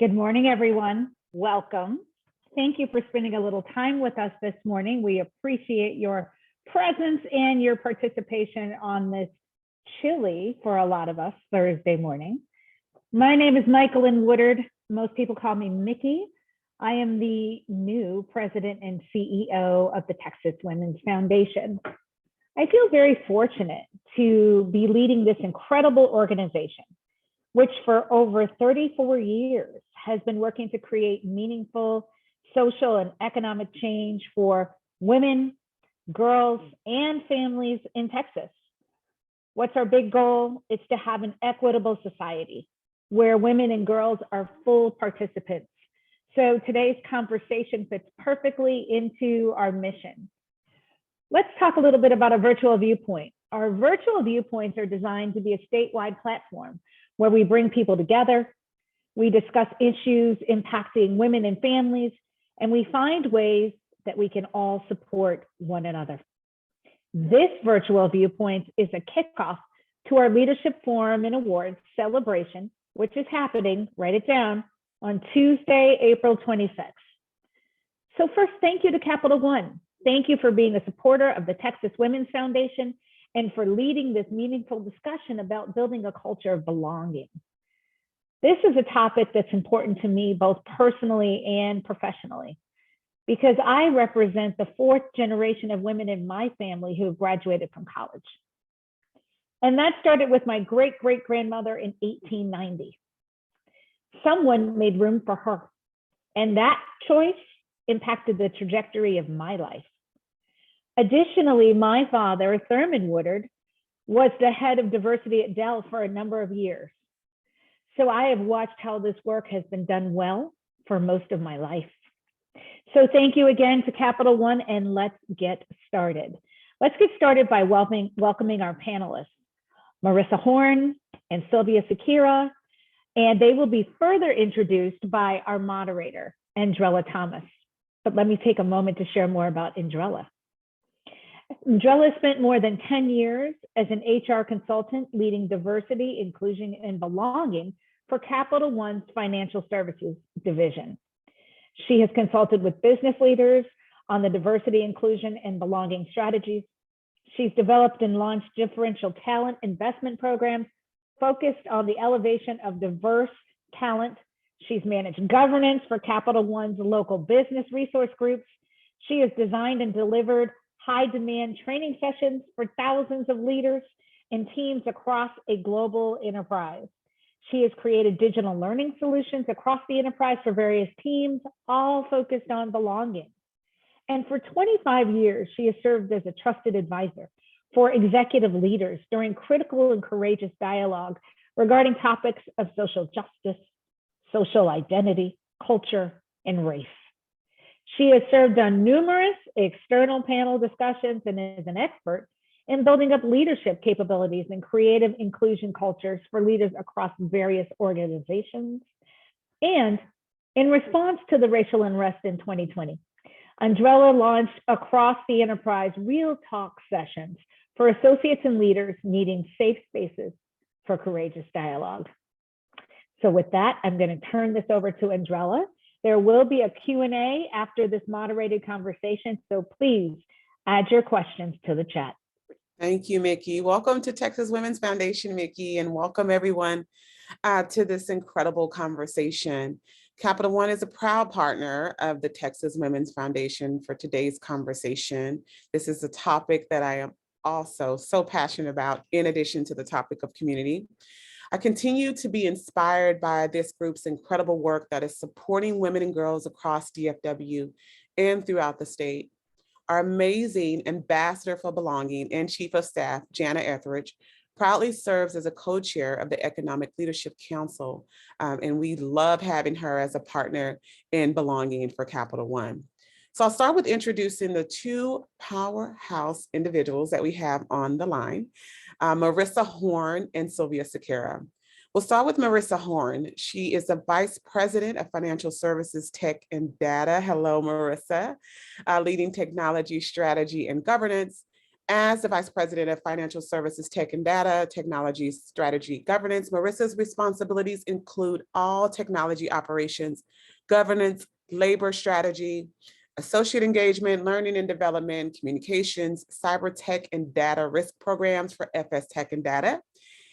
Good morning, everyone. Welcome. Thank you for spending a little time with us this morning. We appreciate your presence and your participation on this chilly, for a lot of us, Thursday morning. My name is Michaelyn Woodard. Most people call me Mickey. I am the new president and CEO of the Texas Women's Foundation. I feel very fortunate to be leading this incredible organization, which for over 34 years has been working to create meaningful social and economic change for women, girls, and families in Texas. What's our big goal? It's to have an equitable society where women and girls are full participants. So today's conversation fits perfectly into our mission. Let's talk a little bit about a virtual viewpoint. Our virtual viewpoints are designed to be a statewide platform where we bring people together, we discuss issues impacting women and families, and we find ways that we can all support one another. This virtual viewpoint is a kickoff to our Leadership Forum and Awards celebration, which is happening, write it down, on Tuesday, April 26th. So first, thank you to Capital One. Thank you for being a supporter of the Texas Women's Foundation and for leading this meaningful discussion about building a culture of belonging. This is a topic that's important to me both personally and professionally, because I represent the fourth generation of women in my family who have graduated from college. And that started with my great-great-grandmother in 1890. Someone made room for her, and that choice impacted the trajectory of my life. Additionally, my father, Thurman Woodard, was the head of diversity at Dell for a number of years. So I have watched how this work has been done well for most of my life. So thank you again to Capital One, and let's get started. Let's get started by welcoming our panelists, Marissa Horn and Sylvia Sakira, and they will be further introduced by our moderator, Andrella Thomas. But let me take a moment to share more about Andrella. Andrella spent more than 10 years as an HR consultant leading diversity, inclusion, and belonging for Capital One's financial services division. She has consulted with business leaders on the diversity, inclusion, and belonging strategies. She's developed and launched differential talent investment programs focused on the elevation of diverse talent. She's managed governance for Capital One's local business resource groups. She has designed and delivered high-demand training sessions for thousands of leaders and teams across a global enterprise. She has created digital learning solutions across the enterprise for various teams, all focused on belonging. And for 25 years, she has served as a trusted advisor for executive leaders during critical and courageous dialogue regarding topics of social justice, social identity, culture, and race. She has served on numerous external panel discussions and is an expert in building up leadership capabilities and creative inclusion cultures for leaders across various organizations. And in response to the racial unrest in 2020, Andrella launched across the enterprise real talk sessions for associates and leaders needing safe spaces for courageous dialogue. So with that, I'm going to turn this over to Andrella. There will be a Q&A after this moderated conversation, so please add your questions to the chat. Thank you, Mickey. Welcome to Texas Women's Foundation, Mickey, and welcome everyone to this incredible conversation. Capital One is a proud partner of the Texas Women's Foundation for today's conversation. This is a topic that I am also so passionate about, in addition to the topic of community. I continue to be inspired by this group's incredible work that is supporting women and girls across DFW and throughout the state. Our amazing ambassador for belonging and chief of staff, Jana Etheridge, proudly serves as a co-chair of the Economic Leadership Council, and we love having her as a partner in belonging for Capital One. So I'll start with introducing the two powerhouse individuals that we have on the line, Marissa Horn and Sylvia Sakira. We'll start with Marissa Horn. She is the Vice President of Financial Services, Tech and Data. Hello, Marissa, leading technology, strategy, and governance As the Vice President of Financial Services, Tech and Data, Technology, Strategy, Governance, Marissa's responsibilities include all technology operations, governance, labor strategy, associate engagement, learning and development, communications, cyber tech and data risk programs for FS Tech and Data,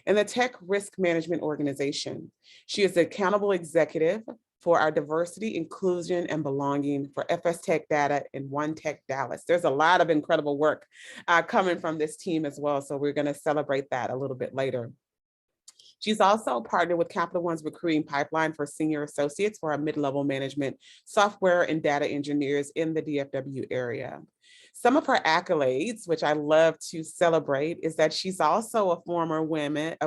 and the Tech Risk Management Organization. She is the accountable executive for our diversity, inclusion, and belonging for FS Tech Data and One Tech Dallas. There's a lot of incredible work coming from this team as well, so we're gonna celebrate that a little bit later. She's also partnered with Capital One's recruiting pipeline for senior associates for our mid-level management, software and data engineers in the DFW area. Some of her accolades, which I love to celebrate, is that she's also a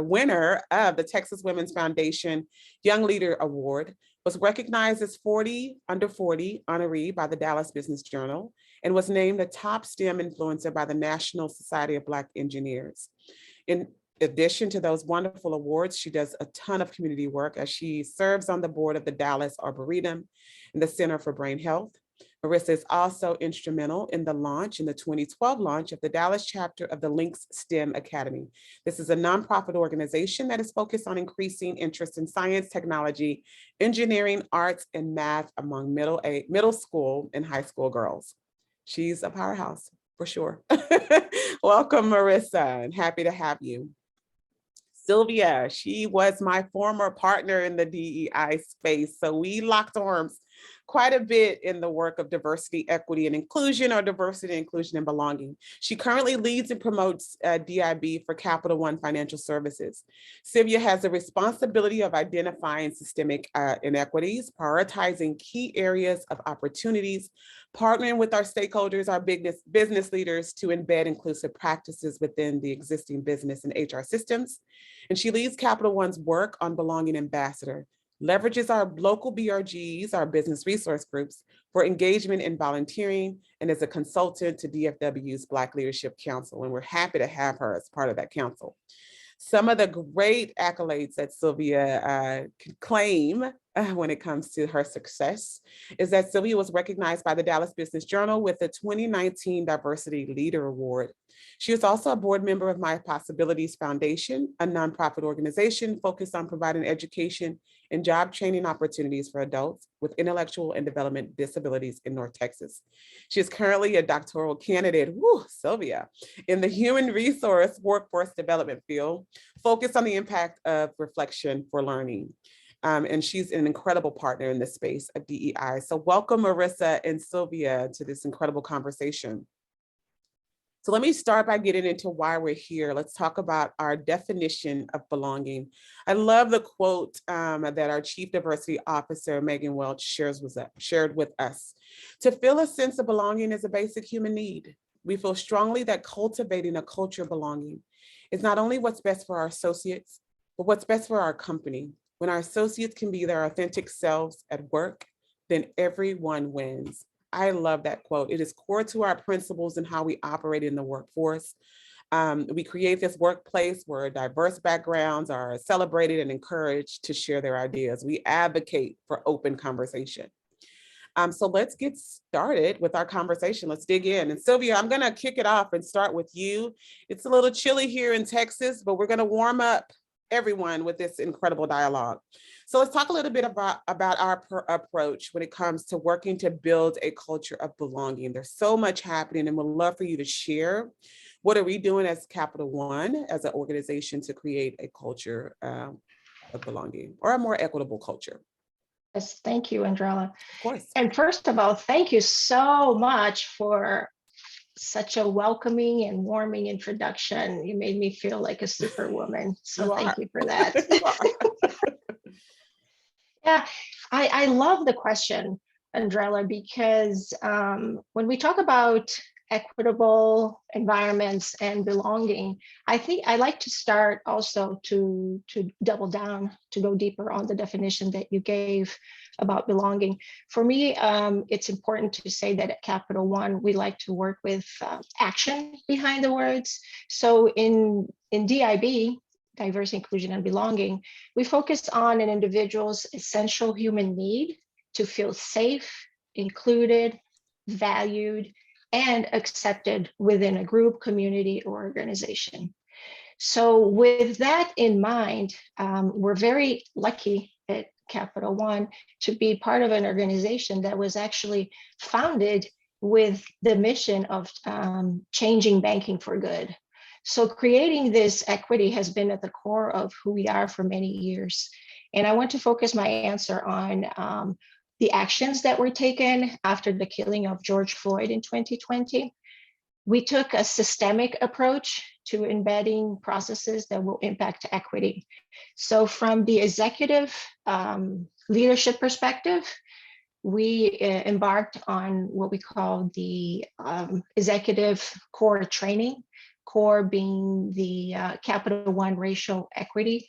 winner of the Texas Women's Foundation Young Leader Award, was recognized as 40 under 40 honoree by the Dallas Business Journal, and was named a top STEM influencer by the National Society of Black Engineers. In addition to those wonderful awards, she does a ton of community work as she serves on the board of the Dallas Arboretum and the Center for Brain Health. Marissa is also instrumental in the 2012 launch of the Dallas chapter of the Links STEM Academy. This is a nonprofit organization that is focused on increasing interest in science, technology, engineering, arts, and math among middle school and high school girls. She's a powerhouse for sure. Welcome, Marissa, and happy to have you. Sylvia, she was my former partner in the DEI space, so we locked arms quite a bit in the work of diversity, equity, and inclusion, or diversity, inclusion, and belonging. She currently leads and promotes DIB for Capital One Financial Services. Sylvia has the responsibility of identifying systemic inequities, prioritizing key areas of opportunities, partnering with our stakeholders, our business leaders to embed inclusive practices within the existing business and HR systems. And she leads Capital One's work on Belonging Ambassador, leverages our local BRGs, our business resource groups, for engagement in volunteering, and is a consultant to DFW's Black Leadership Council. And we're happy to have her as part of that council. Some of the great accolades that Sylvia can claim when it comes to her success is that Sylvia was recognized by the Dallas Business Journal with the 2019 Diversity Leader Award. She is also a board member of My Possibilities Foundation, a nonprofit organization focused on providing education and job training opportunities for adults with intellectual and development disabilities in North Texas. She is currently a doctoral candidate, Sylvia, in the human resource workforce development field, focused on the impact of reflection for learning. And she's an incredible partner in this space of DEI. So welcome, Marissa and Sylvia, to this incredible conversation. So let me start by getting into why we're here. Let's talk about our definition of belonging. I love the quote that our Chief Diversity Officer, Megan Welch, shared with us. To feel a sense of belonging is a basic human need. We feel strongly that cultivating a culture of belonging is not only what's best for our associates, but what's best for our company. When our associates can be their authentic selves at work, then everyone wins. I love that quote. It is core to our principles and how we operate in the workforce. We create this workplace where diverse backgrounds are celebrated and encouraged to share their ideas. We advocate for open conversation. So let's get started with our conversation. Let's dig in. And Sylvia, I'm gonna kick it off and start with you. It's a little chilly here in Texas, but we're gonna warm up everyone with this incredible dialogue. So let's talk a little bit about our approach when it comes to working to build a culture of belonging. There's so much happening, and we'd love for you to share. What are we doing as Capital One, as an organization, to create a culture of belonging, or a more equitable culture? Yes, thank you, Andrella. Of course. And first of all, thank you so much for such a welcoming and warming introduction. You made me feel like a superwoman. So thank you for that. Yeah, I love the question, Andrella, because when we talk about equitable environments and belonging, I think I like to start also to double down, to go deeper on the definition that you gave about belonging. For me, it's important to say that at Capital One, we like to work with action behind the words. So in DIB, diversity, inclusion, and belonging, we focus on an individual's essential human need to feel safe, included, valued, and accepted within a group, community, or organization. So with that in mind, we're very lucky at Capital One to be part of an organization that was actually founded with the mission of changing banking for good. So creating this equity has been at the core of who we are for many years. And I want to focus my answer on the actions that were taken after the killing of George Floyd in 2020. We took a systemic approach to embedding processes that will impact equity. So from the executive leadership perspective, we embarked on what we call the executive core training, core being the Capital One racial equity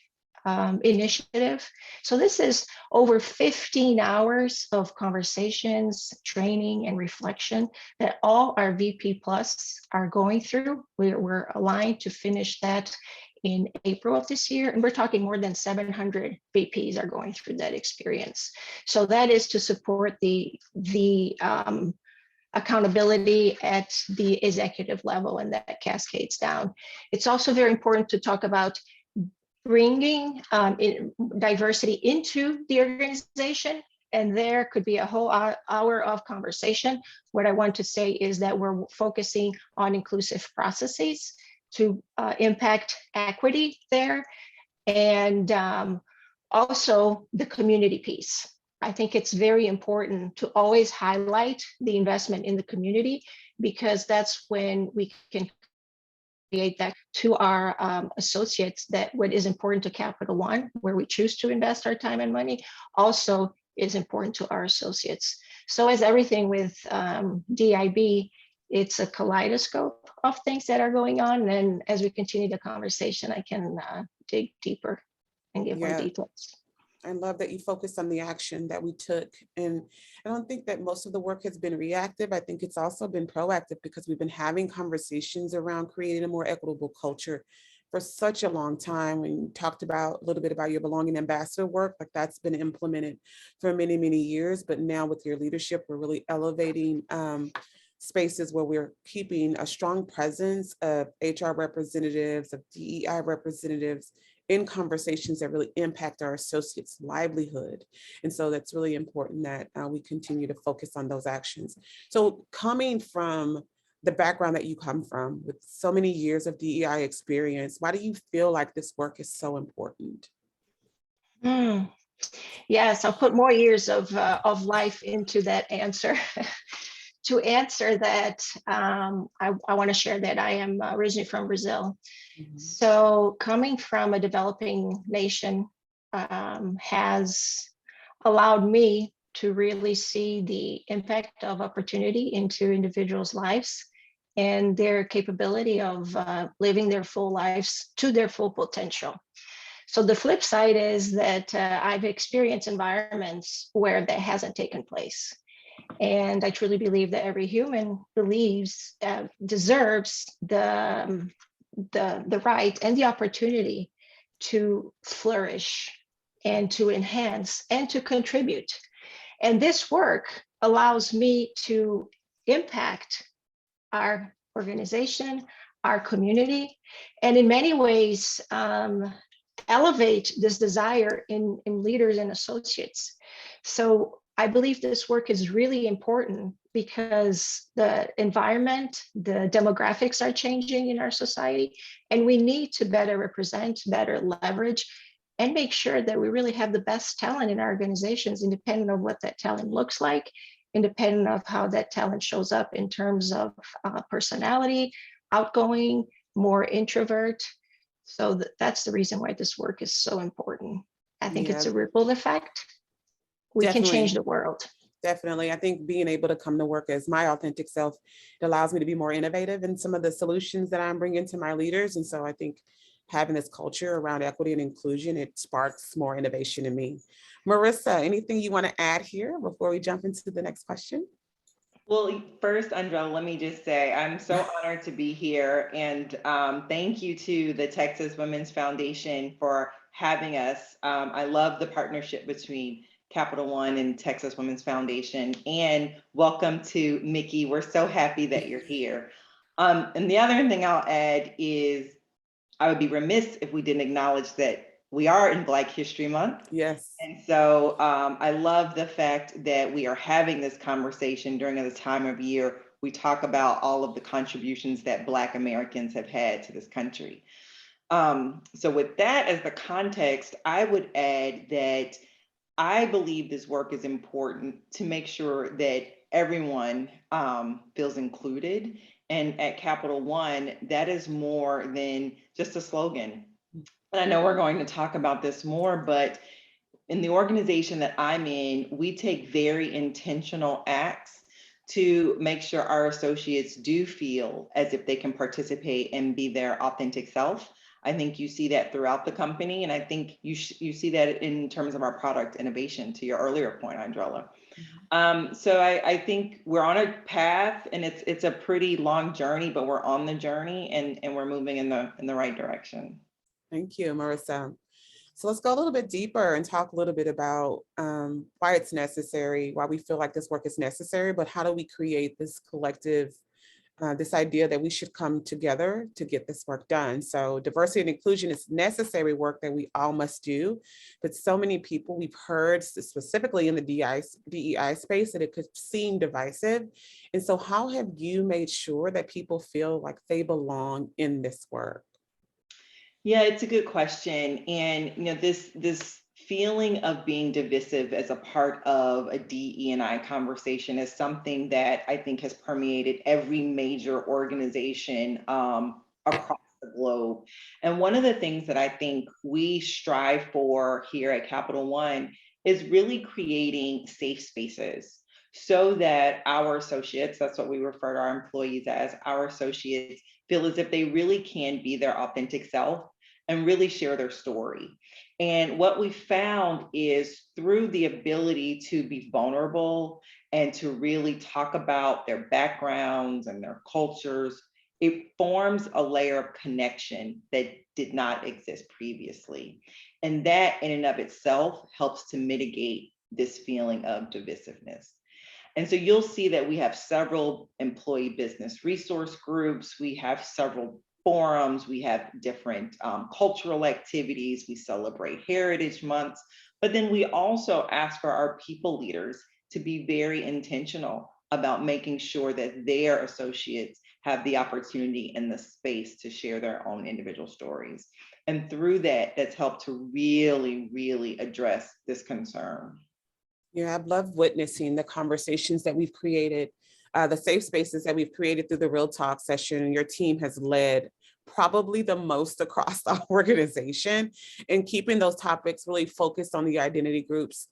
initiative. So this is over 15 hours of conversations, training, and reflection that all our VP Plus are going through. We're aligned to finish that in April of this year, and we're talking more than 700 VPs are going through that experience. So that is to support the accountability at the executive level, and that cascades down. It's also very important to talk about bringing diversity into the organization, and there could be a whole hour of conversation. What I want to say is that we're focusing on inclusive processes to impact equity there, and also the community piece. I think it's very important to always highlight the investment in the community, because that's when we can create that to our associates, that what is important to Capital One, where we choose to invest our time and money, also is important to our associates. So as everything with DIB, it's a kaleidoscope of things that are going on. And as we continue the conversation, I can dig deeper and give more details. I love that you focused on the action that we took. And I don't think that most of the work has been reactive. I think it's also been proactive, because we've been having conversations around creating a more equitable culture for such a long time. When you talked about a little bit about your belonging ambassador work, like that's been implemented for many, many years. But now with your leadership, we're really elevating spaces where we're keeping a strong presence of HR representatives, of DEI representatives, in conversations that really impact our associates' livelihood. And so that's really important that we continue to focus on those actions. So coming from the background that you come from, with so many years of DEI experience, why do you feel like this work is so important? Yes, I'll put more years of life into that answer. To answer that, I want to share that I am originally from Brazil. Mm-hmm. So coming from a developing nation has allowed me to really see the impact of opportunity into individuals' lives and their capability of living their full lives to their full potential. So the flip side is that I've experienced environments where that hasn't taken place. And I truly believe that every human deserves the right and the opportunity to flourish and to enhance and to contribute. And this work allows me to impact our organization, our community, and in many ways, elevate this desire in leaders and associates. So I believe this work is really important because the environment, the demographics are changing in our society, and we need to better represent, better leverage, and make sure that we really have the best talent in our organizations, independent of what that talent looks like, independent of how that talent shows up in terms of personality, outgoing, more introvert. So that's the reason why this work is so important. I think it's a ripple effect. We can change the world. Definitely. I think being able to come to work as my authentic self, it allows me to be more innovative in some of the solutions that I'm bringing to my leaders. And so I think having this culture around equity and inclusion, it sparks more innovation in me. Marissa, anything you want to add here before we jump into the next question? Well, first, Andrea, let me just say I'm so honored to be here, and thank you to the Texas Women's Foundation for having us. I love the partnership between Capital One and Texas Women's Foundation. And welcome to Mickey. We're so happy that you're here. And the other thing I'll add is I would be remiss if we didn't acknowledge that we are in Black History Month. Yes. And so I love the fact that we are having this conversation during the time of year we talk about all of the contributions that Black Americans have had to this country. So with that as the context, I would add that I believe this work is important to make sure that everyone feels included. And at Capital One, that is more than just a slogan. And I know we're going to talk about this more, but in the organization that I'm in, we take very intentional acts to make sure our associates do feel as if they can participate and be their authentic self. I think you see that throughout the company, and I think you see that in terms of our product innovation, to your earlier point, Andrella. So I think we're on a path, and it's a pretty long journey, but we're on the journey, and we're moving in the right direction. Thank you, Marissa. So let's go a little bit deeper and talk a little bit about why it's necessary, why we feel like this work is necessary, but how do we create this collective, this idea that we should come together to get this work done. So diversity and inclusion is necessary work that we all must do, but so many people, we've heard specifically in the DEI space that it could seem divisive. And so how have you made sure that people feel like they belong in this work? Yeah, it's a good question. And this feeling of being divisive as a part of a DE&I conversation is something that I think has permeated every major organization across the globe. And one of the things that I think we strive for here at Capital One is really creating safe spaces so that our associates, that's what we refer to our employees as, our associates feel as if they really can be their authentic self and really share their story. And what we found is through the ability to be vulnerable and to really talk about their backgrounds and their cultures, it forms a layer of connection that did not exist previously. And that in and of itself helps to mitigate this feeling of divisiveness. And so you'll see that we have several employee business resource groups. We have several forums. We have different cultural activities. We celebrate Heritage Months. But then we also ask for our people leaders to be very intentional about making sure that their associates have the opportunity and the space to share their own individual stories. And through that, that's helped to really, really address this concern. Yeah, I've loved witnessing the conversations that we've created, the safe spaces that we've created through the Real Talk session. Your team has led probably the most across the organization and keeping those topics really focused on the identity group's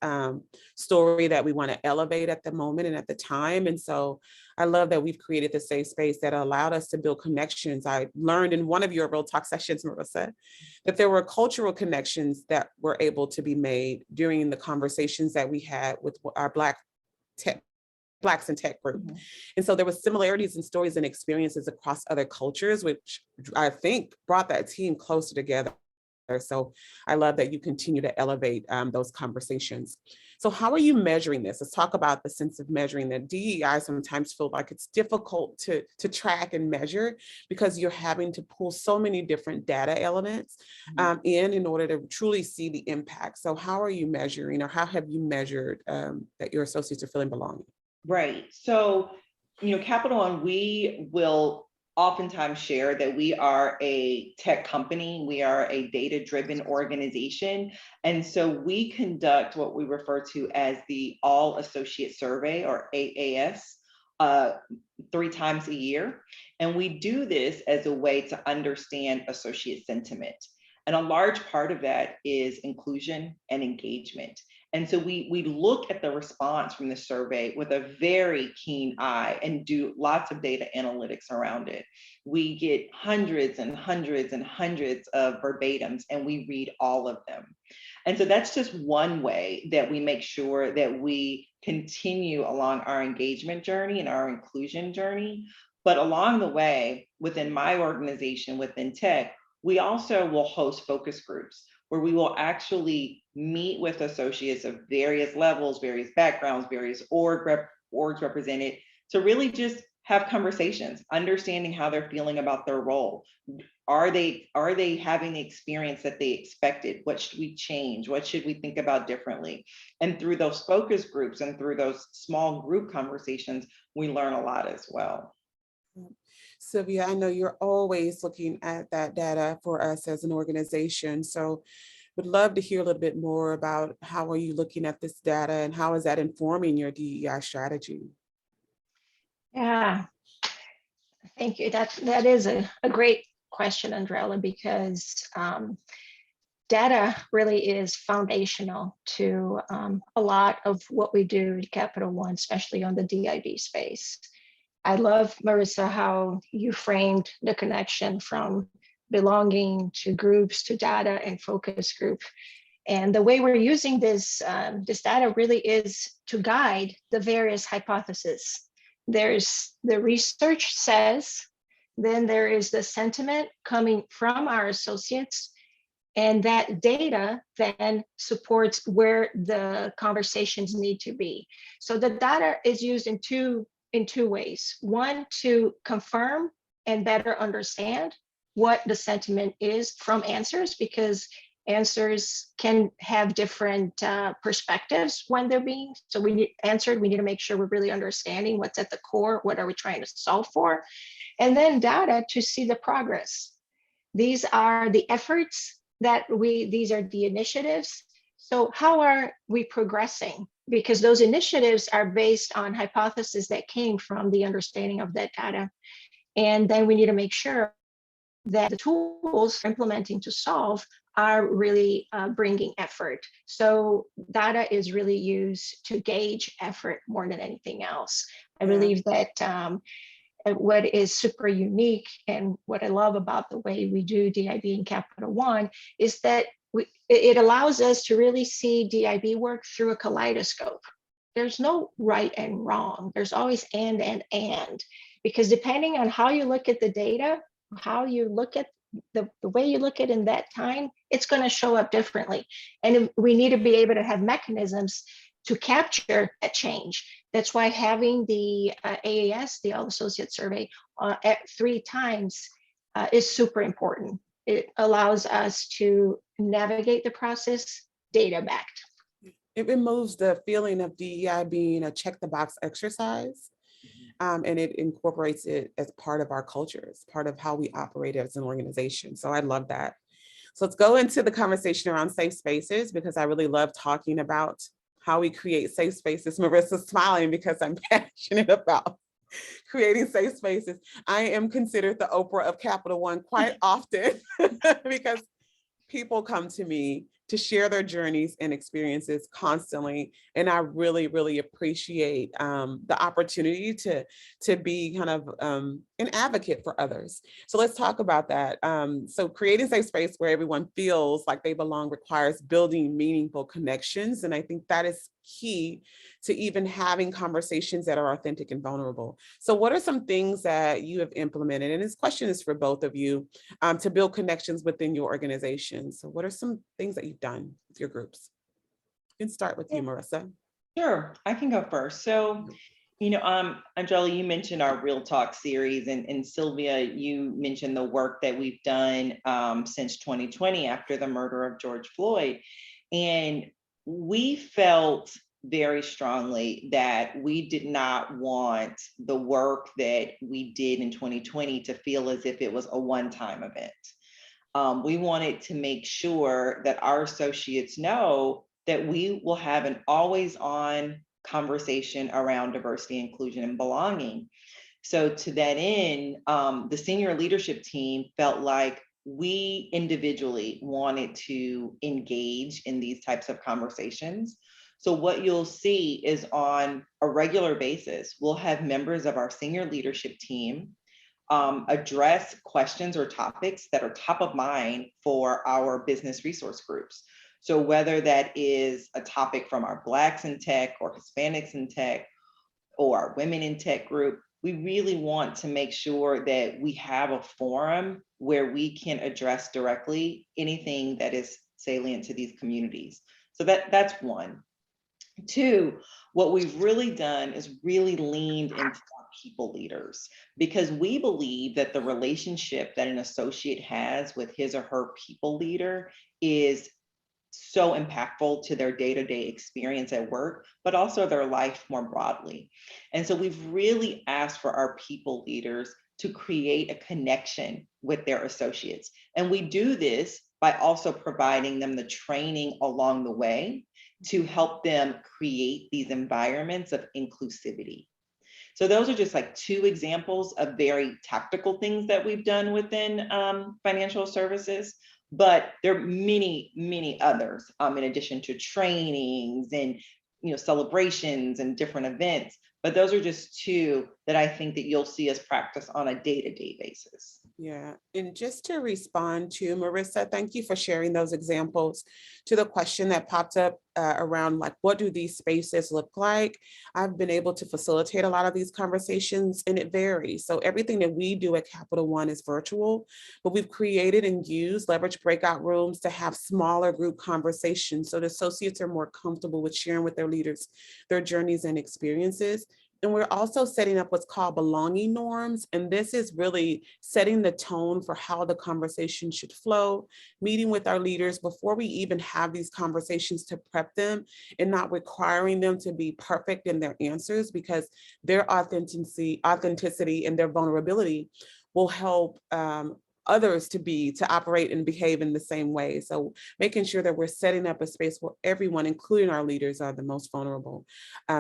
story that we want to elevate at the moment and at the time. And so I love that we've created the safe space that allowed us to build connections. I learned in one of your Real Talk sessions, Marissa, that there were cultural connections that were able to be made during the conversations that we had with our Blacks in Tech group. Mm-hmm. And so there was similarities in stories and experiences across other cultures, which I think brought that team closer together. So I love that you continue to elevate those conversations. So how are you measuring this? Let's talk about the sense of measuring that. DEI sometimes feel like it's difficult to track and measure because you're having to pull so many different data elements in order to truly see the impact. So how are you measuring, or how have you measured that your associates are feeling belonging? Right. So, Capital One, we will oftentimes share that we are a tech company. We are a data-driven organization. And so we conduct what we refer to as the All Associate Survey, or AAS, 3 times a year. And we do this as a way to understand associate sentiment. And a large part of that is inclusion and engagement. And so we look at the response from the survey with a very keen eye and do lots of data analytics around it. We get hundreds and hundreds and hundreds of verbatims, and we read all of them. And so that's just one way that we make sure that we continue along our engagement journey and our inclusion journey. But along the way, within my organization, within tech, we also will host focus groups where we will actually meet with associates of various levels, various backgrounds, various orgs represented, to really just have conversations, understanding how they're feeling about their role. Are they having the experience that they expected? What should we change? What should we think about differently? And through those focus groups and through those small group conversations, we learn a lot as well. Sylvia, I know you're always looking at that data for us as an organization. So would love to hear a little bit more about how are you looking at this data and how is that informing your DEI strategy? Yeah, thank you. That is a great question, Andrella, because data really is foundational to a lot of what we do at Capital One, especially on the DIB space. I love, Marissa, how you framed the connection from belonging to groups to data and focus group. And the way we're using this data really is to guide the various hypotheses. There's the research says, then there is the sentiment coming from our associates, and that data then supports where the conversations need to be. So the data is used in two ways. One, to confirm and better understand what the sentiment is from answers, because answers can have different perspectives when they're being, so we need answered, we need to make sure we're really understanding what's at the core, what are we trying to solve for, and then data to see the progress. These are the efforts that these are the initiatives. So how are we progressing? Because those initiatives are based on hypotheses that came from the understanding of that data. And then we need to make sure that the tools we're implementing to solve are really bringing effort. So data is really used to gauge effort more than anything else. I believe that what is super unique and what I love about the way we do DIB in Capital One is that it allows us to really see DIB work through a kaleidoscope. There's no right and wrong. There's always and, because depending on how you look at the data, how you look at the way you look at it in that time, it's going to show up differently. And we need to be able to have mechanisms to capture that change. That's why having the AAS, the All Associate Survey, at 3 times is super important. It allows us to navigate the process data backed. It removes the feeling of DEI being a check the box exercise. And it incorporates it as part of our culture, as part of how we operate as an organization. So I love that. So let's go into the conversation around safe spaces, because I really love talking about how we create safe spaces. Marissa's smiling because I'm passionate about creating safe spaces. I am considered the Oprah of Capital One quite often because people come to me to share their journeys and experiences constantly. And I really, really appreciate the opportunity to be kind of an advocate for others. So let's talk about that. So creating a safe space where everyone feels like they belong requires building meaningful connections. And I think that is key to even having conversations that are authentic and vulnerable. So what are some things that you have implemented? And this question is for both of you, to build connections within your organization. So what are some things that you've done with your groups? You can start with you, Marissa. Sure, I can go first. So, Andrella, you mentioned our Real Talk series, and Sylvia, you mentioned the work that we've done since 2020 after the murder of George Floyd. And we felt very strongly that we did not want the work that we did in 2020 to feel as if it was a one-time event. We wanted to make sure that our associates know that we will have an always-on conversation around diversity, inclusion, and belonging. So to that end, the senior leadership team felt like we individually wanted to engage in these types of conversations. So what you'll see is on a regular basis, we'll have members of our senior leadership team address questions or topics that are top of mind for our business resource groups. So whether that is a topic from our Blacks in Tech or Hispanics in Tech or our Women in Tech group, we really want to make sure that we have a forum where we can address directly anything that is salient to these communities. So that's one. Two, what we've really done is really leaned into our people leaders, because we believe that the relationship that an associate has with his or her people leader is so impactful to their day-to-day experience at work, but also their life more broadly. And so we've really asked for our people leaders to create a connection with their associates. And we do this by also providing them the training along the way to help them create these environments of inclusivity. So those are just like two examples of very tactical things that we've done within financial services, but there are many, many others in addition to trainings and celebrations and different events. But those are just two that I think that you'll see us practice on a day-to-day basis. Yeah, and just to respond to Marissa, thank you for sharing those examples. To the question that popped up around like, what do these spaces look like? I've been able to facilitate a lot of these conversations, and it varies. So everything that we do at Capital One is virtual, but we've created and used leverage breakout rooms to have smaller group conversations so the associates are more comfortable with sharing with their leaders their journeys and experiences. And we're also setting up what's called belonging norms. And this is really setting the tone for how the conversation should flow, meeting with our leaders before we even have these conversations to prep them and not requiring them to be perfect in their answers, because their authenticity and their vulnerability will help others to operate and behave in the same way. So making sure that we're setting up a space where everyone, including our leaders, are the most vulnerable.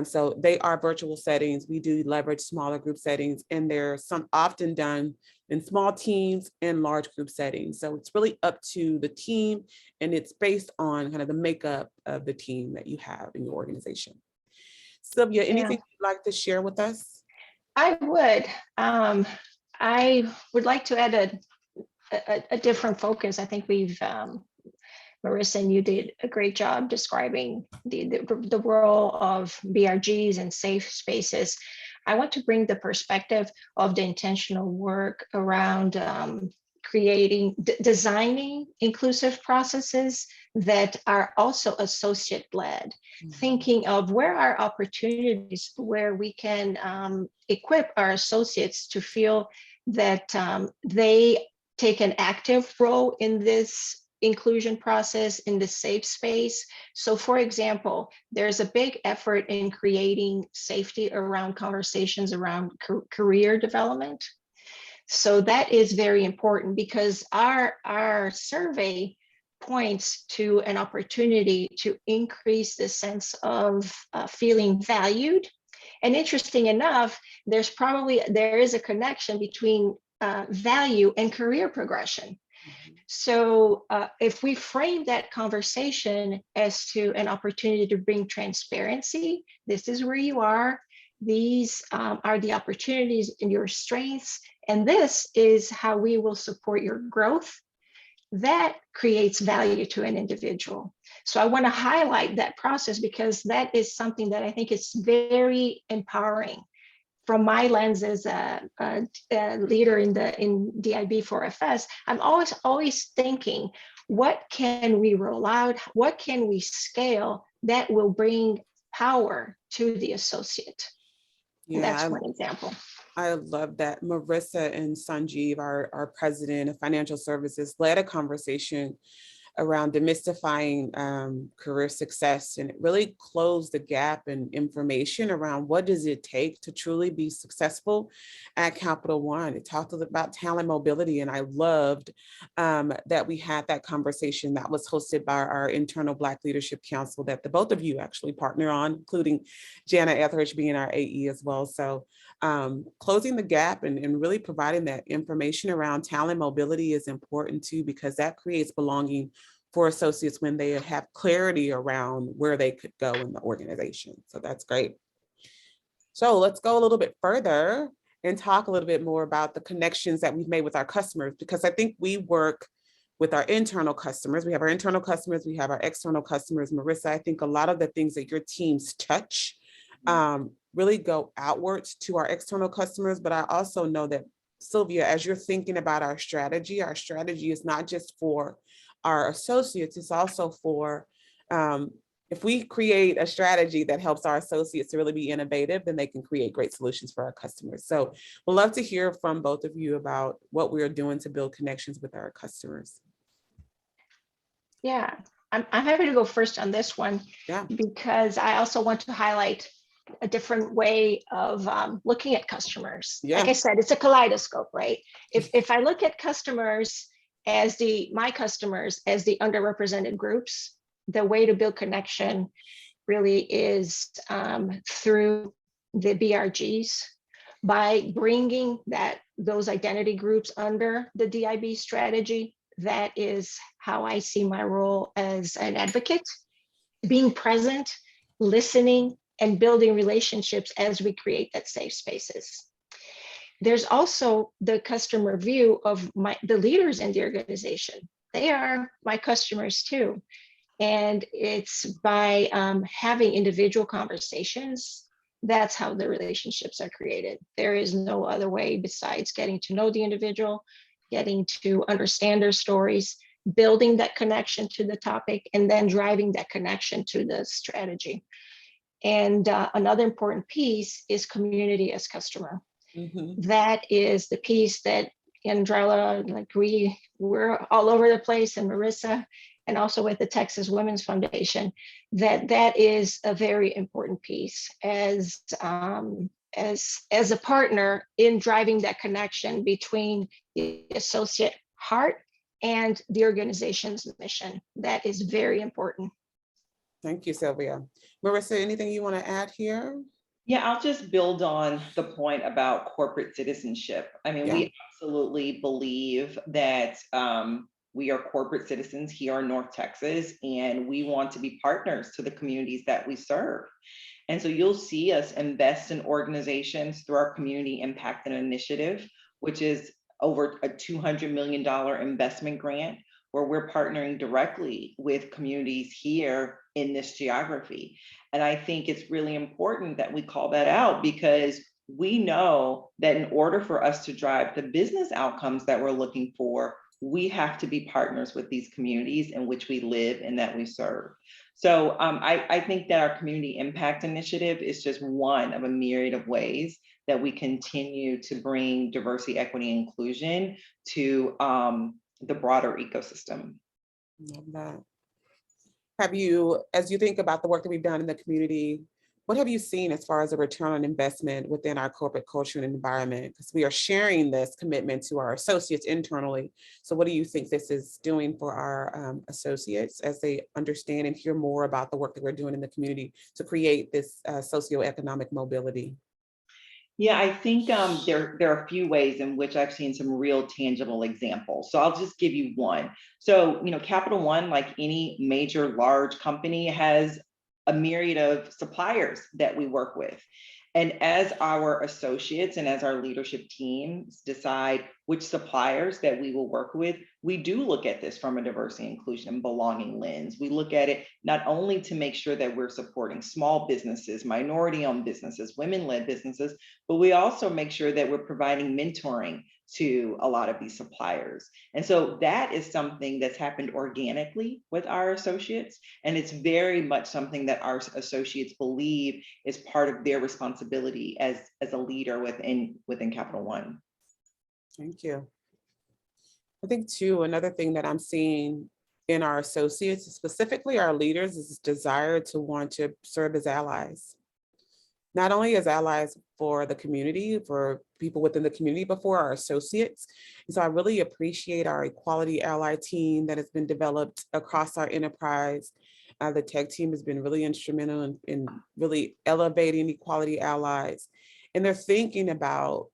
So they are virtual settings. We do leverage smaller group settings, and they're often done in small teams and large group settings. So it's really up to the team, and it's based on kind of the makeup of the team that you have in your organization. Sylvia, anything you'd like to share with us? I would. I would like to add a different focus. I think Marissa and you did a great job describing the role of BRGs and safe spaces. I want to bring the perspective of the intentional work around designing inclusive processes that are also associate-led, thinking of where are opportunities where we can equip our associates to feel that they take an active role in this inclusion process, in the safe space. So for example, there's a big effort in creating safety around conversations around career development. So that is very important, because our survey points to an opportunity to increase the sense of feeling valued. And interesting enough, there is a connection between value and career progression. So if we frame that conversation as to an opportunity to bring transparency, this is where you are, these are the opportunities and your strengths, and this is how we will support your growth, that creates value to an individual. So I want to highlight that process, because that is something that I think is very empowering. From my lens as a leader in DIB4FS, I'm always thinking, what can we roll out? What can we scale that will bring power to the associate? Yeah, that's one example. I love that. Marissa and Sanjeev, our president of financial services, led a conversation around demystifying career success, and it really closed the gap in information around what does it take to truly be successful at Capital One. It talked about talent mobility, and I loved that we had that conversation that was hosted by our internal Black Leadership Council that the both of you actually partner on, including Jana Etheridge being our AE as well. So closing the gap and really providing that information around talent mobility is important too, because that creates belonging for associates when they have clarity around where they could go in the organization. So that's great. So let's go a little bit further and talk a little bit more about the connections that we've made with our customers, because I think we work with our internal customers. We have our internal customers, we have our external customers. Marissa, I think a lot of the things that your teams touch really go outwards to our external customers. But I also know that, Sylvia, as you're thinking about our strategy is not just for our associates, it's also for if we create a strategy that helps our associates to really be innovative, then they can create great solutions for our customers. So we'd love to hear from both of you about what we are doing to build connections with our customers. Yeah, I'm happy to go first on this one. Yeah. Because I also want to highlight a different way of looking at customers. Yeah. Like I said, it's a kaleidoscope, right? If I look at customers as my customers as the underrepresented groups, the way to build connection really is through the BRGs, by bringing those identity groups under the DIB strategy. That is how I see my role as an advocate, being present, listening, and building relationships as we create that safe spaces. There's also the customer view of the leaders in the organization. They are my customers too. And it's by having individual conversations, that's how the relationships are created. There is no other way besides getting to know the individual, getting to understand their stories, building that connection to the topic, and then driving that connection to the strategy. And another important piece is community as customer. Mm-hmm. That is the piece that Andrella, like we're all over the place, and Marissa, and also with the Texas Women's Foundation, that is a very important piece as a partner in driving that connection between the associate heart and the organization's mission. That is very important. Thank you, Sylvia. Marissa, anything you want to add here? Yeah, I'll just build on the point about corporate citizenship. I mean, we absolutely believe that we are corporate citizens here in North Texas, and we want to be partners to the communities that we serve. And so you'll see us invest in organizations through our Community Impact and Initiative, which is over a $200 million investment grant, where we're partnering directly with communities here in this geography. And I think it's really important that we call that out, because we know that in order for us to drive the business outcomes that we're looking for, we have to be partners with these communities in which we live and that we serve. So I think that our Community Impact Initiative is just one of a myriad of ways that we continue to bring diversity, equity, and inclusion to the broader ecosystem. Love that. Have you, as you think about the work that we've done in the community, what have you seen as far as a return on investment within our corporate culture and environment? Because we are sharing this commitment to our associates internally. So what do you think this is doing for our associates as they understand and hear more about the work that we're doing in the community to create this socioeconomic mobility? Yeah, I think there are a few ways in which I've seen some real tangible examples. So I'll just give you one. So, Capital One, like any major large company, has a myriad of suppliers that we work with. And as our associates and as our leadership teams decide which suppliers that we will work with, we do look at this from a diversity, inclusion, and belonging lens. We look at it not only to make sure that we're supporting small businesses, minority-owned businesses, women-led businesses, but we also make sure that we're providing mentoring to a lot of these suppliers. And so that is something that's happened organically with our associates. And it's very much something that our associates believe is part of their responsibility as a leader within Capital One. Thank you. I think too, another thing that I'm seeing in our associates, specifically our leaders, is this desire to want to serve as allies. Not only as allies for the community, for people within the community, but for our associates. And so I really appreciate our Equality Ally team that has been developed across our enterprise. The tech team has been really instrumental in really elevating Equality Allies. And they're thinking about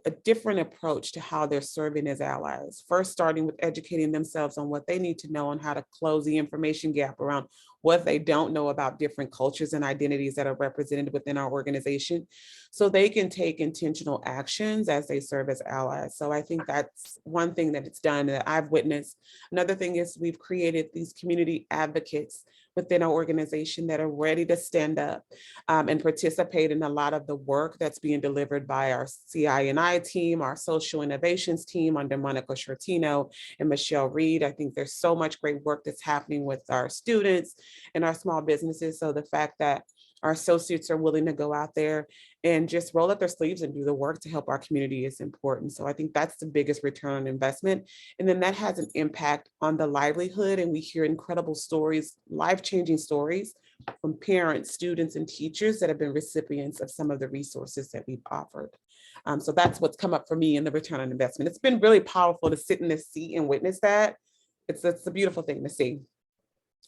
a different approach to how they're serving as allies. First, starting with educating themselves on what they need to know and how to close the information gap around what they don't know about different cultures and identities that are represented within our organization, so they can take intentional actions as they serve as allies. So I think that's one thing that it's done that I've witnessed. Another thing is we've created these community advocates within our organization that are ready to stand up and participate in a lot of the work that's being delivered by our CI&I team, our social innovations team under Monica Shortino and Michelle Reed. I think there's so much great work that's happening with our students and our small businesses. So the fact that our associates are willing to go out there and just roll up their sleeves and do the work to help our community is important. So I think that's the biggest return on investment. And then that has an impact on the livelihood. And we hear incredible stories, life-changing stories from parents, students, and teachers that have been recipients of some of the resources that we've offered. So that's what's come up for me in the return on investment. It's been really powerful to sit in this seat and witness that. It's a beautiful thing to see.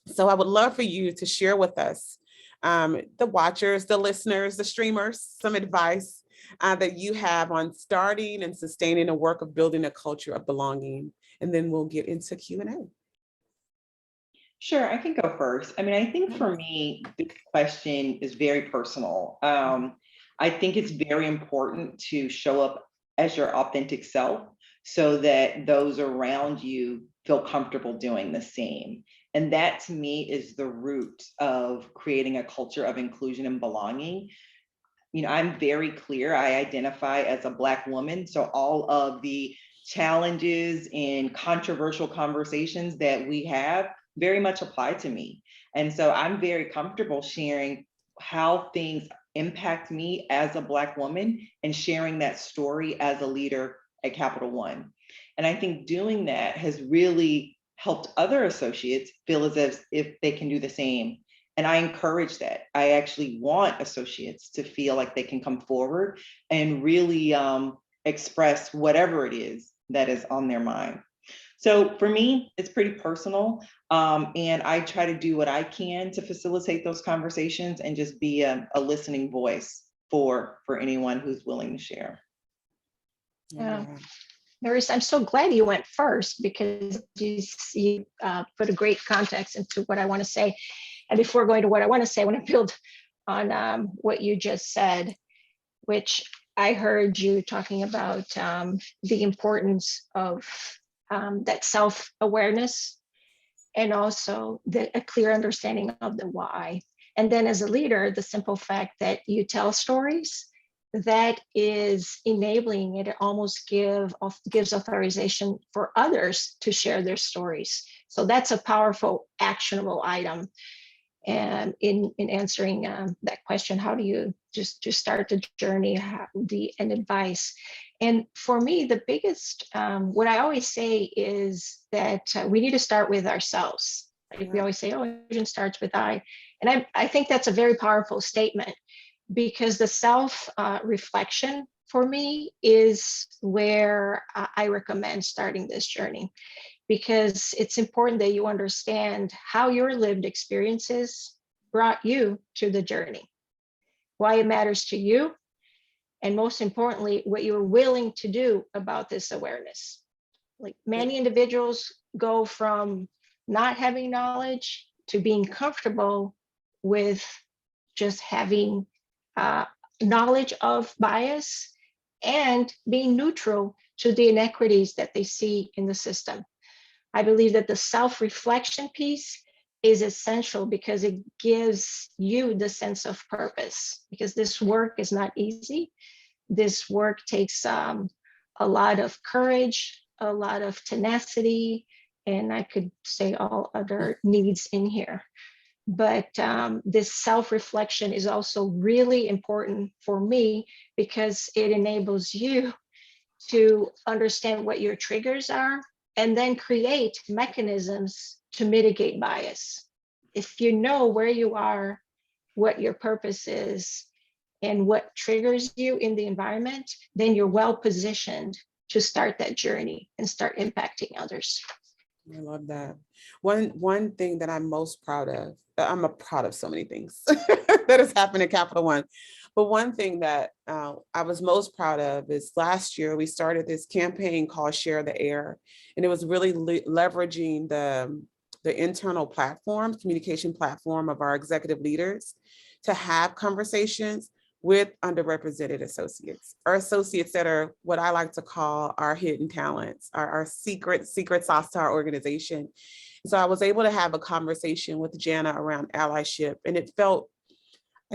So I would love for you to share with us, the watchers, the listeners, the streamers, some advice that you have on starting and sustaining a work of building a culture of belonging. And then we'll get into Q&A. Sure, I can go first. I mean, I think for me, this question is very personal. I think it's very important to show up as your authentic self so that those around you feel comfortable doing the same. And that to me is the root of creating a culture of inclusion and belonging. You know, I'm very clear, I identify as a Black woman. So all of the challenges and controversial conversations that we have very much apply to me. And so I'm very comfortable sharing how things impact me as a Black woman and sharing that story as a leader at Capital One. And I think doing that has really helped other associates feel as if they can do the same. And I encourage that. I actually want associates to feel like they can come forward and really express whatever it is that is on their mind. So for me, it's pretty personal. And I try to do what I can to facilitate those conversations and just be a listening voice for anyone who's willing to share. Yeah. Maurice, I'm so glad you went first because you put a great context into what I want to say. And before going to what I want to say, I want to build on what you just said, which I heard you talking about the importance of that self-awareness and also a clear understanding of the why. And then as a leader, the simple fact that you tell stories, that is enabling it. It almost gives authorization for others to share their stories. So that's a powerful, actionable item. And in answering that question, how do you just start the journey, and advice? And for me, the biggest, what I always say is that we need to start with ourselves. Like we always say, oh, vision starts with I. And I think that's a very powerful statement, because the self-reflection for me is where I recommend starting this journey, because it's important that you understand how your lived experiences brought you to the journey, why it matters to you, and most importantly, what you're willing to do about this awareness. Like many individuals go from not having knowledge to being comfortable with just having knowledge of bias and being neutral to the inequities that they see in the system. I believe that the self-reflection piece is essential because it gives you the sense of purpose, because this work is not easy. This work takes a lot of courage, a lot of tenacity, and I could say all other needs in here. But this self-reflection is also really important for me because it enables you to understand what your triggers are and then create mechanisms to mitigate bias. If you know where you are, what your purpose is, and what triggers you in the environment, then you're well positioned to start that journey and start impacting others. I love that. One thing that I'm most proud of, I'm proud of so many things that has happened at Capital One, but one thing that I was most proud of is last year we started this campaign called Share the Air, and it was really leveraging the internal platform, communication platform of our executive leaders to have conversations with underrepresented associates, or associates that are what I like to call our hidden talents, our secret sauce to our organization. So I was able to have a conversation with Jana around allyship, and it felt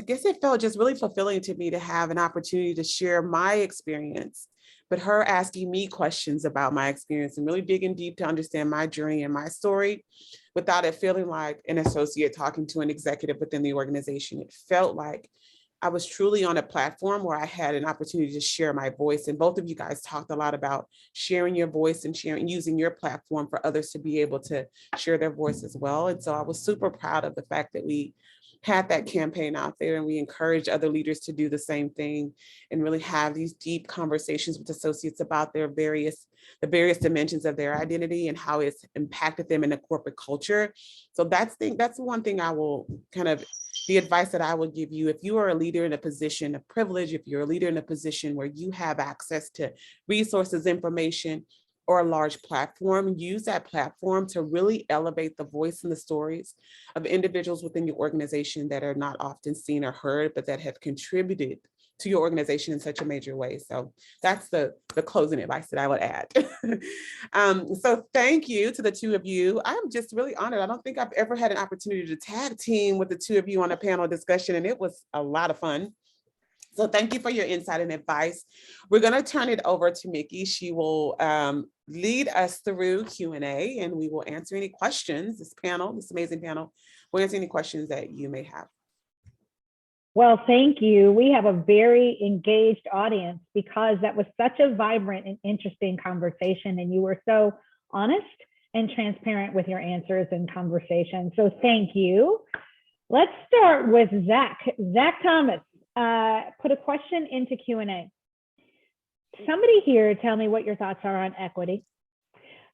just really fulfilling to me to have an opportunity to share my experience, but her asking me questions about my experience and really digging deep to understand my journey and my story without it feeling like an associate talking to an executive within the organization. It felt like I was truly on a platform where I had an opportunity to share my voice. And both of you guys talked a lot about sharing your voice and using your platform for others to be able to share their voice as well. And so I was super proud of the fact that we had that campaign out there, and we encouraged other leaders to do the same thing and really have these deep conversations with associates about the various dimensions of their identity and how it's impacted them in the corporate culture. So that's one thing I will the advice that I will give you. If you are a leader in a position of privilege, if you're a leader in a position where you have access to resources, information, or a large platform, use that platform to really elevate the voice and the stories of individuals within your organization that are not often seen or heard, but that have contributed to your organization in such a major way. So that's the closing advice that I would add. So thank you to the two of you. I'm just really honored. I don't think I've ever had an opportunity to tag team with the two of you on a panel discussion, and it was a lot of fun. So thank you for your insight and advice. We're going to turn it over to Mickey. She will lead us through Q&A, and we will answer any questions. This amazing panel, will answer any questions that you may have. Well, thank you. We have a very engaged audience because that was such a vibrant and interesting conversation, and you were so honest and transparent with your answers and conversation. So thank you. Let's start with Zach. Zach Thomas. Put a question into Q&A. Somebody here tell me what your thoughts are on equity.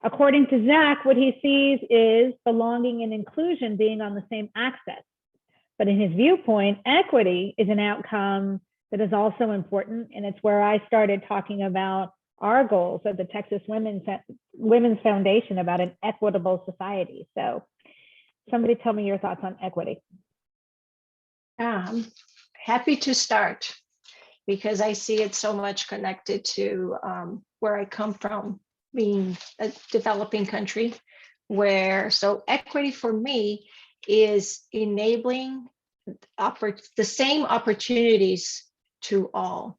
According to Zach, what he sees is belonging and inclusion being on the same axis. But in his viewpoint, equity is an outcome that is also important. And it's where I started talking about our goals of the Texas Women's Foundation about an equitable society. So somebody tell me your thoughts on equity. Happy to start because I see it so much connected to where I come from, being a developing country, so equity for me is enabling the same opportunities to all.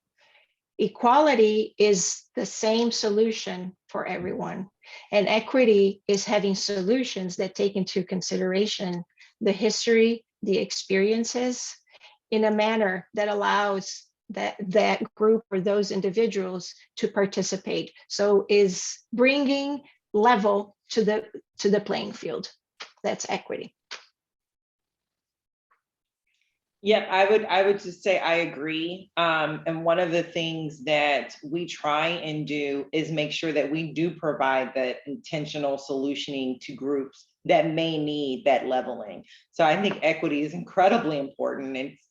Equality is the same solution for everyone, and equity is having solutions that take into consideration the history, the experiences, in a manner that allows that group or those individuals to participate. So is bringing level to the playing field. That's equity. Yeah, I would just say I agree. And one of the things that we try and do is make sure that we do provide that intentional solutioning to groups that may need that leveling. So I think equity is incredibly important. It's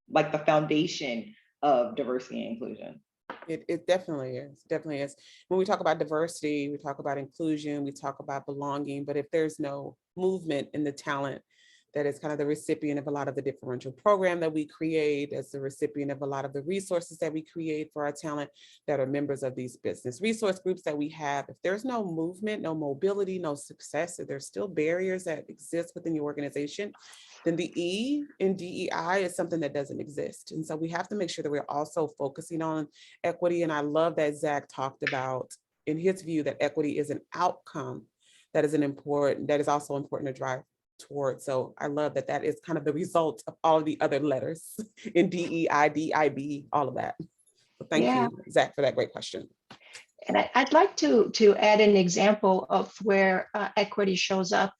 like the foundation of diversity and inclusion. It definitely is. When we talk about diversity, we talk about inclusion, we talk about belonging, but if there's no movement in the talent that is kind of the recipient of a lot of the differential program that we create, as the recipient of a lot of the resources that we create for our talent that are members of these business resource groups that we have, if there's no movement, no mobility, no success, if there's still barriers that exist within your organization, then the E in DEI is something that doesn't exist. And so we have to make sure that we're also focusing on equity. And I love that Zach talked about, in his view, that equity is an outcome that is also important to drive towards. So I love that is kind of the result of all of the other letters in DEI, DIB, all of that. So thank you, Zach, for that great question. And I'd like to add an example of where equity shows up,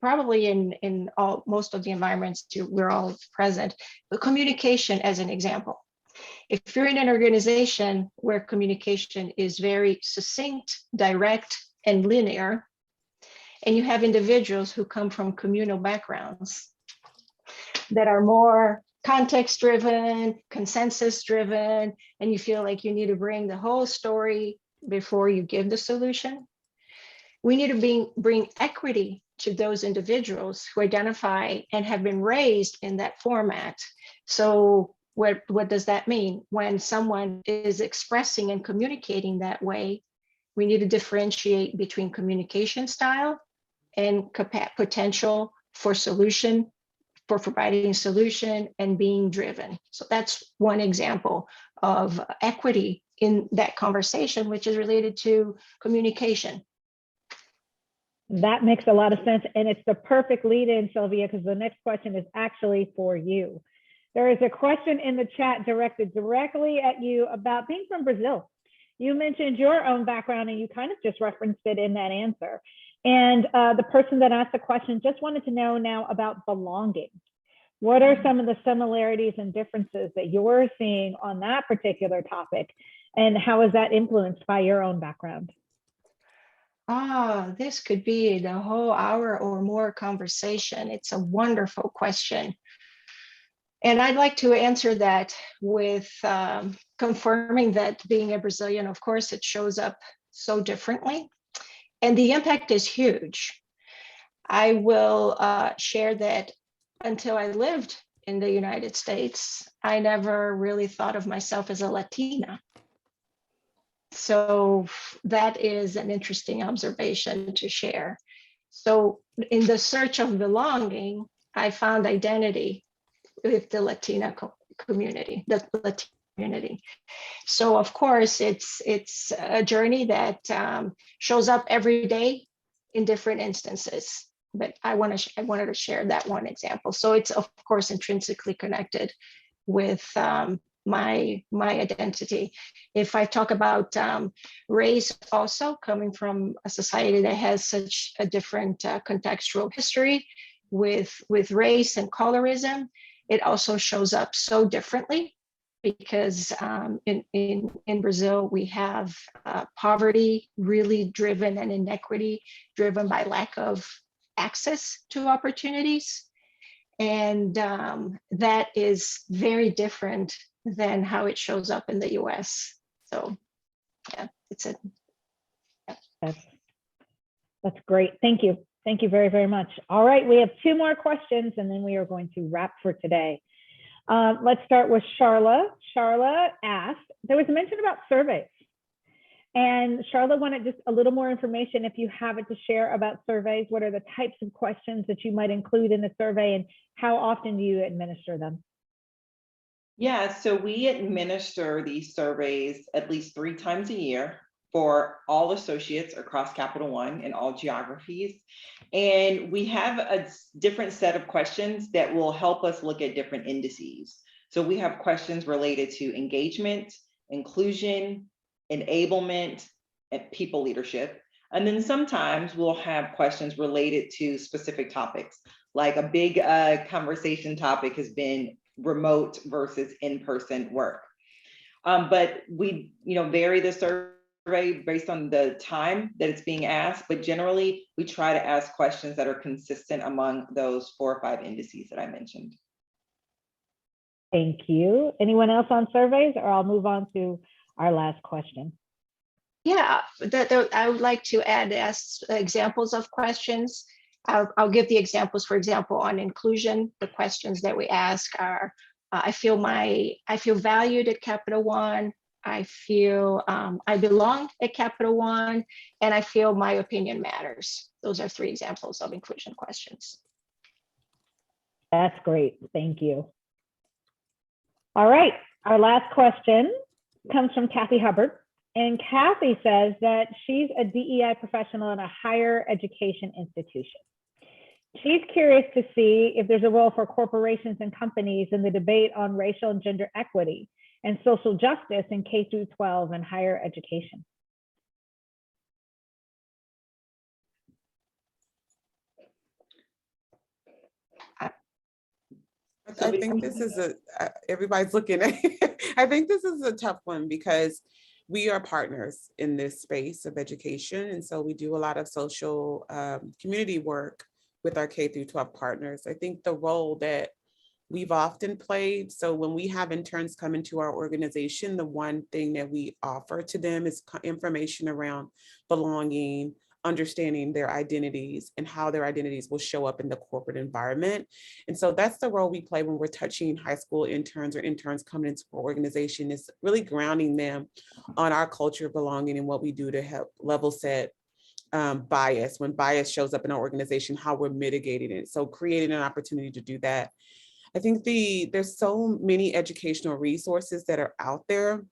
probably in most of the environments we're all present, but communication as an example. If you're in an organization where communication is very succinct, direct, and linear, and you have individuals who come from communal backgrounds that are more context-driven, consensus-driven, and you feel like you need to bring the whole story before you give the solution, we need to bring equity to those individuals who identify and have been raised in that format. So what does that mean? When someone is expressing and communicating that way, we need to differentiate between communication style and potential for solution, for providing solution and being driven. So that's one example of equity in that conversation, which is related to communication. That makes a lot of sense. And it's the perfect lead in, Sylvia, because the next question is actually for you. There is a question in the chat directed directly at you about being from Brazil. You mentioned your own background and you kind of just referenced it in that answer. And the person that asked the question just wanted to know now about belonging. What are some of the similarities and differences that you're seeing on that particular topic? And how is that influenced by your own background? This could be the whole hour or more conversation. It's a wonderful question. And I'd like to answer that with confirming that being a Brazilian, of course, it shows up so differently. And the impact is huge. I will share that until I lived in the United States, I never really thought of myself as a Latina. So that is an interesting observation to share. So in the search of belonging, I found identity with the Latina community, the Latina community. So of course, it's a journey that shows up every day in different instances. But I wanted to share that one example. So it's of course intrinsically connected with my identity. If I talk about race, also coming from a society that has such a different contextual history with race and colorism, it also shows up so differently because in Brazil, we have poverty really driven and inequity driven by lack of access to opportunities. And that is very different than how it shows up in the US. So yeah, That's great. Thank you. Thank you very, very much. All right, we have two more questions and then we are going to wrap for today. Let's start with Charla. Charla asked, there was a mention about surveys. And Charla wanted just a little more information, if you have it, to share about surveys. What are the types of questions that you might include in a survey and how often do you administer them? Yeah, so we administer these surveys at least 3 times a year for all associates across Capital One in all geographies. And we have a different set of questions that will help us look at different indices. So we have questions related to engagement, inclusion, enablement, and people leadership. And then sometimes we'll have questions related to specific topics. Like a big conversation topic has been remote versus in-person work. But we vary the survey based on the time that it's being asked, but generally we try to ask questions that are consistent among those 4 or 5 indices that I mentioned. Thank you. Anyone else on surveys, or I'll move on to our last question. Yeah, I would like to add examples of questions. I'll give the examples. For example, on inclusion, the questions that we ask are, I feel valued at Capital One. I feel I belong at Capital One, and I feel my opinion matters. Those are 3 examples of inclusion questions. That's great. Thank you. All right, our last question comes from Kathy Hubbard. And Kathy says that she's a DEI professional in a higher education institution. She's curious to see if there's a role for corporations and companies in the debate on racial and gender equity and social justice in K through 12 and higher education. I think this is everybody's looking at I think this is a tough one because we are partners in this space of education. And so we do a lot of social community work with our K through 12 partners. I think the role that we've often played, so when we have interns come into our organization, the one thing that we offer to them is information around belonging, understanding their identities and how their identities will show up in the corporate environment. And so that's the role we play when we're touching high school interns or interns coming into our organization, is really grounding them on our culture of belonging and what we do to help level set bias, when bias shows up in our organization, how we're mitigating it. So creating an opportunity to do that. I think there's so many educational resources that are out there.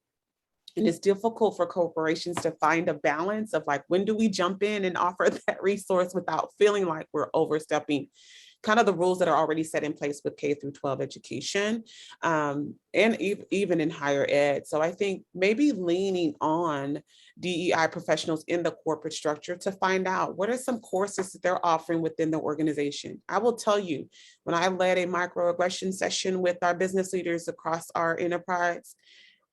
And it's difficult for corporations to find a balance of like, when do we jump in and offer that resource without feeling like we're overstepping kind of the rules that are already set in place with K through 12 education, and even in higher ed. So I think maybe leaning on DEI professionals in the corporate structure to find out what are some courses that they're offering within the organization. I will tell you, when I led a microaggression session with our business leaders across our enterprise,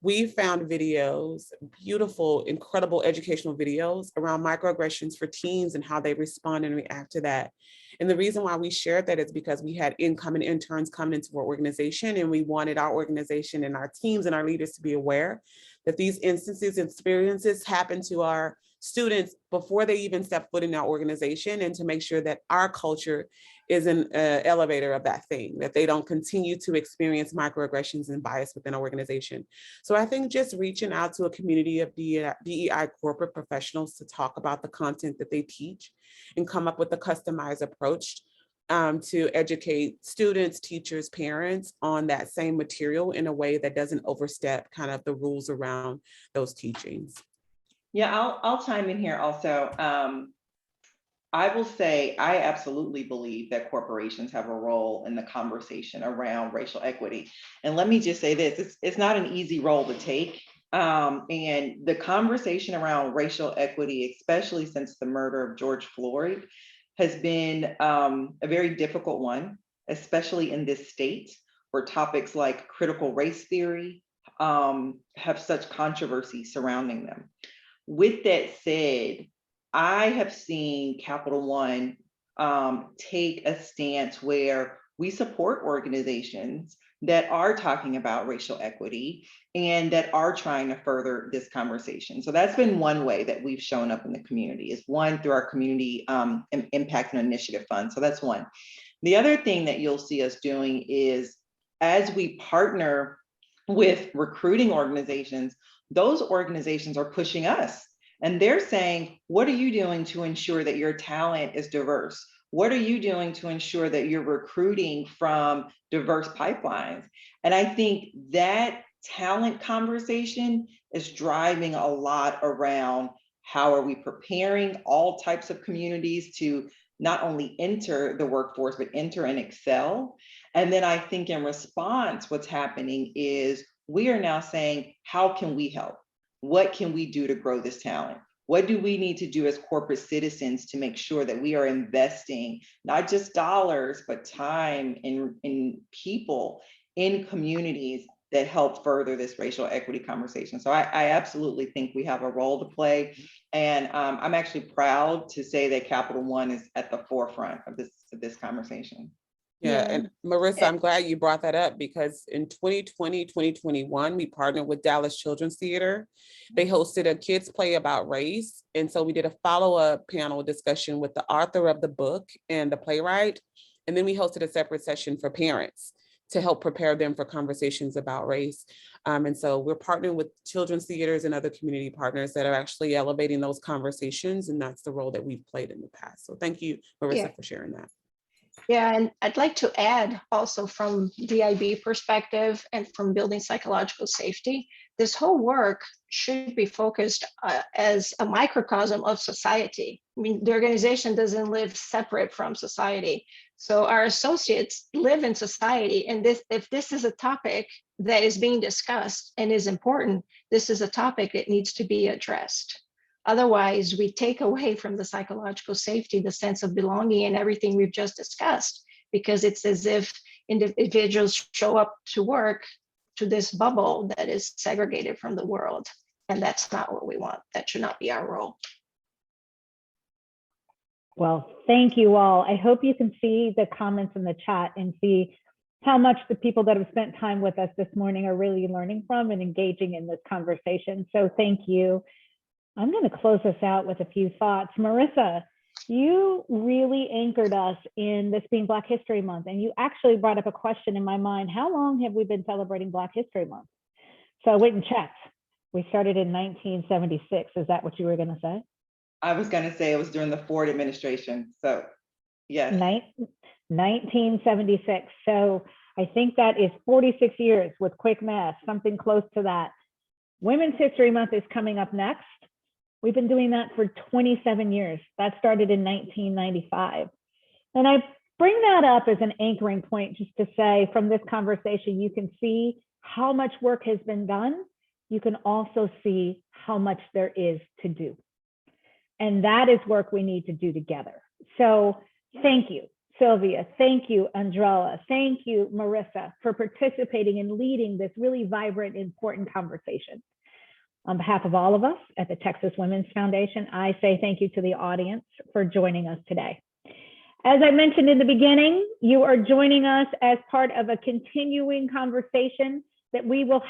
we found videos, beautiful, incredible educational videos around microaggressions for teens and how they respond and react to that. And the reason why we shared that is because we had incoming interns coming into our organization, and we wanted our organization and our teams and our leaders to be aware that these instances and experiences happen to our students before they even step foot in our organization, and to make sure that our culture is an elevator of that thing, that they don't continue to experience microaggressions and bias within our organization. So I think just reaching out to a community of DEI corporate professionals to talk about the content that they teach and come up with a customized approach to educate students, teachers, parents on that same material in a way that doesn't overstep kind of the rules around those teachings. Yeah, I'll chime in here also. I will say, I absolutely believe that corporations have a role in the conversation around racial equity. And let me just say this, it's not an easy role to take. And the conversation around racial equity, especially since the murder of George Floyd, has been a very difficult one, especially in this state, where topics like critical race theory have such controversy surrounding them. With that said, I have seen Capital One take a stance where we support organizations that are talking about racial equity and that are trying to further this conversation. So that's been one way that we've shown up in the community, is one, through our community impact and initiative fund. So that's one. The other thing that you'll see us doing is, as we partner with recruiting organizations, those organizations are pushing us. And they're saying, what are you doing to ensure that your talent is diverse? What are you doing to ensure that you're recruiting from diverse pipelines? And I think that talent conversation is driving a lot around how are we preparing all types of communities to not only enter the workforce, but enter and excel. And then I think in response, what's happening is we are now saying, how can we help? What can we do to grow this talent? What do we need to do as corporate citizens to make sure that we are investing not just dollars, but time in people, in communities that help further this racial equity conversation? So I absolutely think we have a role to play. And I'm actually proud to say that Capital One is at the forefront of this conversation. Yeah, and Marissa, I'm glad you brought that up, because in 2020, 2021, we partnered with Dallas Children's Theater. They hosted a kids play about race. And so we did a follow-up panel discussion with the author of the book and the playwright. And then we hosted a separate session for parents to help prepare them for conversations about race. And so we're partnering with children's theaters and other community partners that are actually elevating those conversations. And that's the role that we've played in the past. So thank you, Marissa, for sharing that. Yeah, and I'd like to add also, from DIB perspective and from building psychological safety, this whole work should be focused as a microcosm of society. I mean, the organization doesn't live separate from society. So our associates live in society, and if this is a topic that is being discussed and is important, this is a topic that needs to be addressed. Otherwise, we take away from the psychological safety, the sense of belonging, and everything we've just discussed, because it's as if individuals show up to work to this bubble that is segregated from the world. And that's not what we want. That should not be our role. Well, thank you all. I hope you can see the comments in the chat and see how much the people that have spent time with us this morning are really learning from and engaging in this conversation. So thank you. I'm going to close us out with a few thoughts. Marissa, you really anchored us in this being Black History Month, and you actually brought up a question in my mind. How long have we been celebrating Black History Month? So I went and checked. We started in 1976. Is that what you were going to say? I was going to say it was during the Ford administration. So, yes. 1976. So I think that is 46 years with quick math, something close to that. Women's History Month is coming up next. We've been doing that for 27 years. That started in 1995. And I bring that up as an anchoring point just to say from this conversation, you can see how much work has been done. You can also see how much there is to do. And that is work we need to do together. So thank you, Sylvia. Thank you, Andrella. Thank you, Marissa, for participating and leading this really vibrant, important conversation. On behalf of all of us at the Texas Women's Foundation, I say thank you to the audience for joining us today. As I mentioned in the beginning, you are joining us as part of a continuing conversation that we will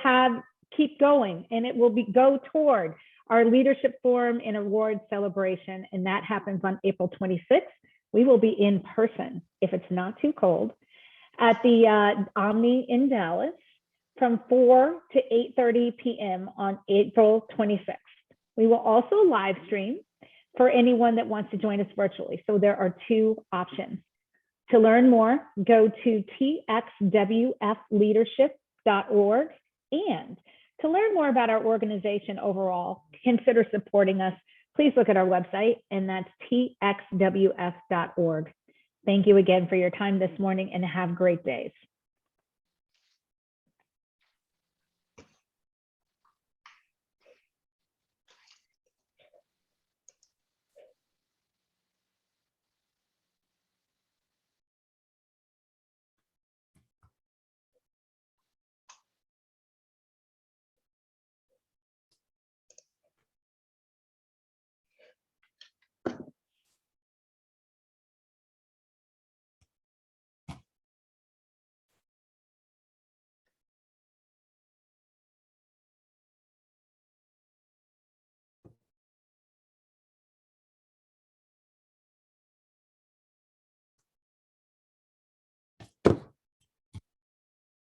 keep going, and it will go toward our Leadership Forum and Award Celebration, and that happens on April 26th. We will be in person, if it's not too cold, at the Omni in Dallas from 4 to 8:30 p.m. on April 26th. We will also live stream for anyone that wants to join us virtually. So there are two options. To learn more, go to txwfleadership.org, and to learn more about our organization overall, consider supporting us. Please look at our website, and that's txwf.org. Thank you again for your time this morning, and have great days.